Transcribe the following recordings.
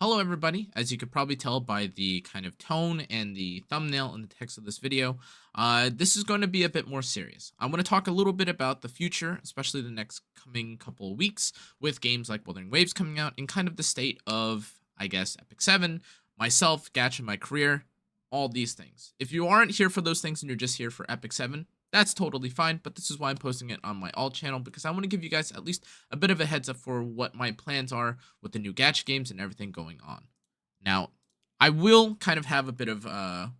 Hello, everybody. As you could probably tell by the kind of tone and the thumbnail and the text of this video, this is going to be a bit more serious. I want to talk a little bit about the future, especially the next coming couple of weeks, with games like Wuthering Waves coming out, and kind of the state of, I guess, Epic 7, myself, Gatch, and my career, all these things. If you aren't here for those things and you're just here for Epic 7, that's totally fine, but this is why I'm posting it on my alt channel, because I want to give you guys at least a bit of a heads up for what my plans are with the new gacha games and everything going on. Now, I will kind of have a bit of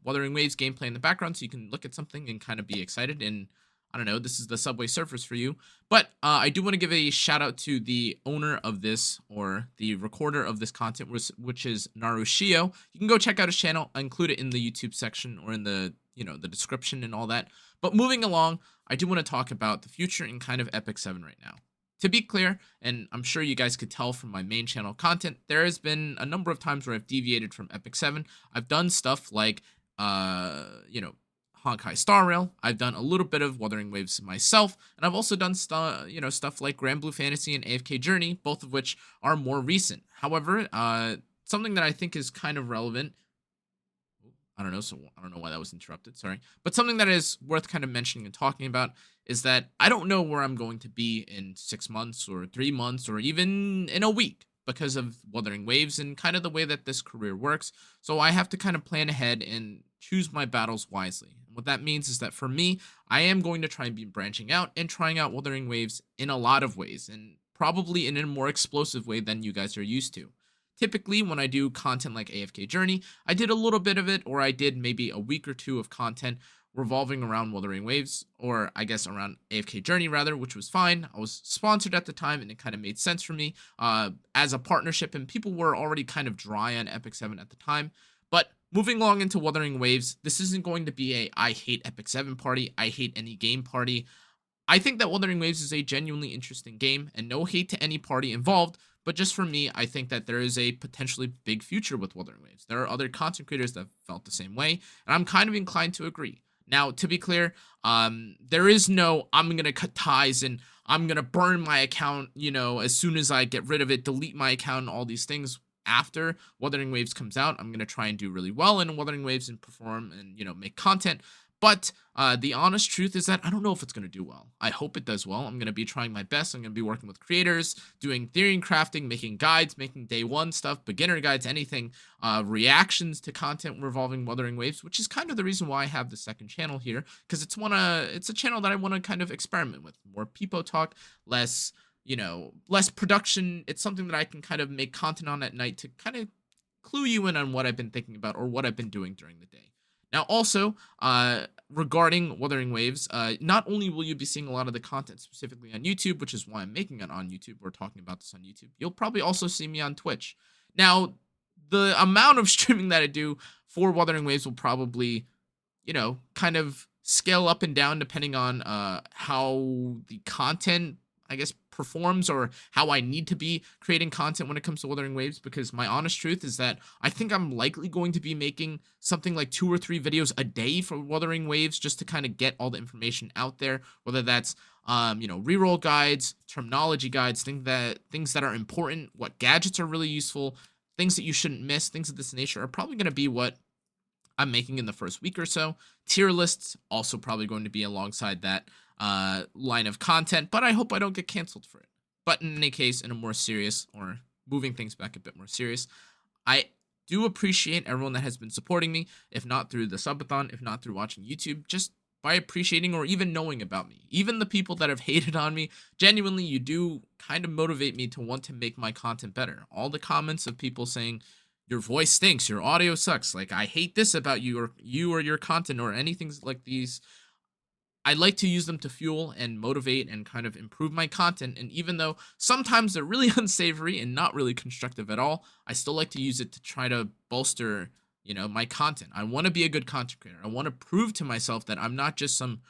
Wuthering Waves gameplay in the background, so you can look at something and kind of be excited. And I don't know, this is the Subway Surfers for you. But I do want to give a shout out to the owner of this, or the recorder of this content, which is Narushio. You can go check out his channel. I include it in the YouTube section or in the the description and all that. But moving along, I do want to talk about the future in kind of Epic 7 right now. To be clear, and I'm sure you guys could tell from my main channel content, there has been a number of times where I've deviated from Epic 7. I've done stuff like, Honkai Star Rail. I've done a little bit of Wuthering Waves myself, and I've also done stuff like Grand Blue Fantasy and AFK Journey, both of which are more recent. However, something that I think is kind of relevant. I don't know, so I don't know why that was interrupted, sorry. But something that is worth kind of mentioning and talking about is that I don't know where I'm going to be in 6 months or 3 months or even in a week because of Wuthering Waves and kind of the way that this career works. So I have to kind of plan ahead and choose my battles wisely. And what that means is that for me, I am going to try and be branching out and trying out Wuthering Waves in a lot of ways, and probably in a more explosive way than you guys are used to. Typically, when I do content like AFK Journey, I did a little bit of it, or I did maybe a week or two of content revolving around Wuthering Waves, or I guess around AFK Journey rather, which was fine. I was sponsored at the time, and it kind of made sense for me as a partnership, and people were already kind of dry on Epic 7 at the time. But moving along into Wuthering Waves, this isn't going to be a I hate Epic 7 party, I hate any game party. I think that Wuthering Waves is a genuinely interesting game, and no hate to any party involved, but just for me, I think that there is a potentially big future with Wuthering Waves. There are other content creators that felt the same way, and I'm kind of inclined to agree. Now, to be clear, there is no, I'm going to cut ties and I'm going to burn my account, as soon as I get rid of it, delete my account and all these things. After Wuthering Waves comes out, I'm going to try and do really well in Wuthering Waves and perform and, make content. But the honest truth is that I don't know if it's going to do well. I hope it does well. I'm going to be trying my best. I'm going to be working with creators, doing theory and crafting, making guides, making day one stuff, beginner guides, anything, reactions to content revolving Wuthering Waves, which is kind of the reason why I have the second channel here, because it's a channel that I want to kind of experiment with. More people talk, less, less production. It's something that I can kind of make content on at night to kind of clue you in on what I've been thinking about or what I've been doing during the day. Now, also, regarding Wuthering Waves, not only will you be seeing a lot of the content specifically on YouTube, which is why I'm making it on YouTube, we're talking about this on YouTube, you'll probably also see me on Twitch. Now, the amount of streaming that I do for Wuthering Waves will probably, kind of scale up and down depending on how the content, I guess, performs, or how I need to be creating content when it comes to Wuthering Waves, because my honest truth is that I think I'm likely going to be making something like 2 or 3 videos a day for Wuthering Waves, just to kind of get all the information out there, whether that's reroll guides, terminology guides, things that are important, what gadgets are really useful, things that you shouldn't miss, things of this nature are probably going to be what I'm making in the first week or so. Tier lists also probably going to be alongside that line of content, but I hope I don't get canceled for it. But in any case, in a more serious, or moving things back a bit more serious, I do appreciate everyone that has been supporting me, if not through the subathon, if not through watching YouTube, just by appreciating or even knowing about me. Even the people that have hated on me, genuinely, you do kind of motivate me to want to make my content better. All the comments of people saying, your voice stinks, your audio sucks, like, I hate this about you or your content or anything like these, I like to use them to fuel and motivate and kind of improve my content. And even though sometimes they're really unsavory and not really constructive at all, I still like to use it to try to bolster, my content. I want to be a good content creator. I want to prove to myself that I'm not just some,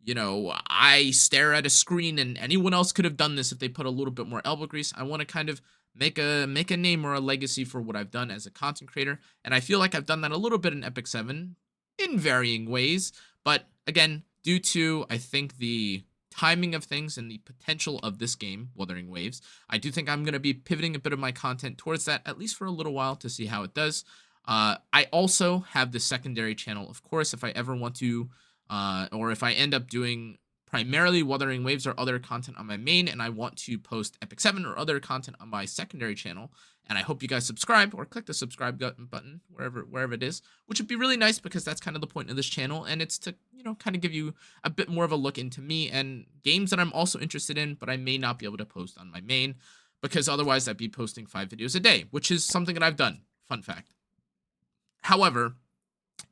I stare at a screen and anyone else could have done this if they put a little bit more elbow grease. I want to kind of make a name or a legacy for what I've done as a content creator. And I feel like I've done that a little bit in Epic 7 in varying ways. But again, due to, I think, the timing of things and the potential of this game, Wuthering Waves, I do think I'm going to be pivoting a bit of my content towards that, at least for a little while, to see how it does. I also have the secondary channel, of course, if I ever want to, or if I end up doing primarily Wuthering Waves or other content on my main, and I want to post Epic 7 or other content on my secondary channel. And I hope you guys subscribe or click the subscribe button wherever it is, which would be really nice because that's kind of the point of this channel, and it's to kind of give you a bit more of a look into me and games that I'm also interested in, but I may not be able to post on my main because otherwise I'd be posting 5 videos a day, which is something that I've done. Fun fact. However,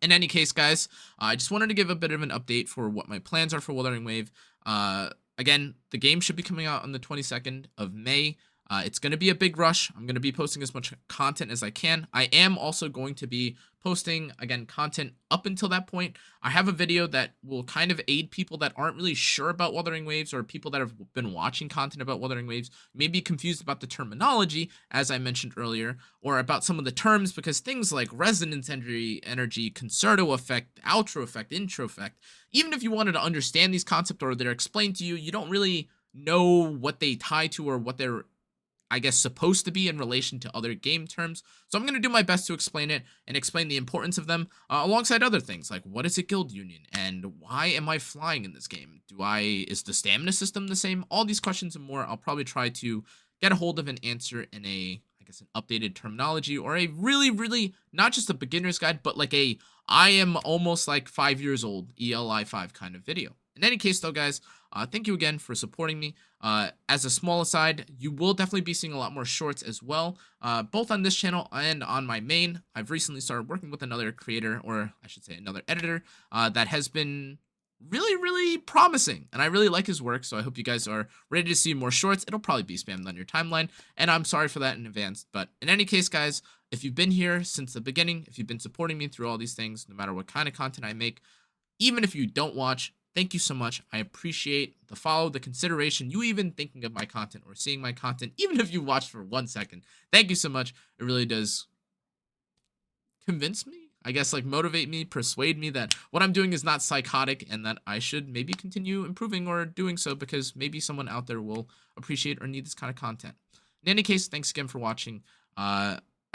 in any case, guys, I just wanted to give a bit of an update for what my plans are for Wuthering Wave. Again, the game should be coming out on the 22nd of May. It's going to be a big rush. I'm going to be posting as much content as I can. I am also going to be posting, again, content up until that point. I have a video that will kind of aid people that aren't really sure about Wuthering Waves, or people that have been watching content about Wuthering Waves, may be confused about the terminology, as I mentioned earlier, or about some of the terms, because things like resonance energy, concerto effect, outro effect, intro effect, even if you wanted to understand these concepts or they're explained to you, you don't really know what they tie to or what they're, I guess, supposed to be in relation to other game terms. So I'm going to do my best to explain it and explain the importance of them alongside other things like what is a guild union and why am I flying in this game? Is the stamina system the same? All these questions and more, I'll probably try to get a hold of and answer in a, I guess, an updated terminology, or a really, really, not just a beginner's guide, but like a I am almost like 5 years old ELI 5 kind of video. In any case, though, guys, thank you again for supporting me. As a small aside, you will definitely be seeing a lot more shorts as well, both on this channel and on my main. I've recently started working with another creator, or I should say another editor, that has been really, really promising, and I really like his work, so I hope you guys are ready to see more shorts. It'll probably be spammed on your timeline, and I'm sorry for that in advance. But in any case, guys, if you've been here since the beginning, if you've been supporting me through all these things, no matter what kind of content I make, even if you don't watch, thank you so much. I appreciate the follow, the consideration, you even thinking of my content or seeing my content, even if you watched for 1 second. Thank you so much. It really does convince me, I guess, like motivate me, persuade me that what I'm doing is not psychotic and that I should maybe continue improving or doing so, because maybe someone out there will appreciate or need this kind of content. In any case, thanks again for watching.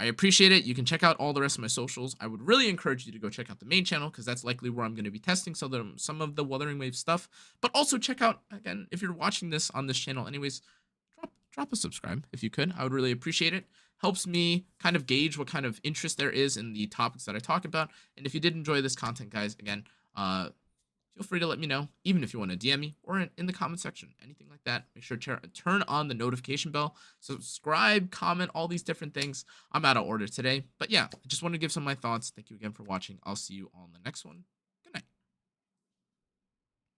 I appreciate it. You can check out all the rest of my socials. I would really encourage you to go check out the main channel, because that's likely where I'm going to be testing some of the Wuthering Wave stuff. But also check out, again, if you're watching this on this channel anyways, drop a subscribe if you could. I would really appreciate it. Helps me kind of gauge what kind of interest there is in the topics that I talk about. And if you did enjoy this content, guys, again, feel free to let me know, even if you want to DM me or in the comment section, anything like that. Make sure to turn on the notification bell, subscribe, comment, all these different things. I'm out of order today, but yeah, I just want to give some of my thoughts. Thank you again for watching. I'll see you on the next one.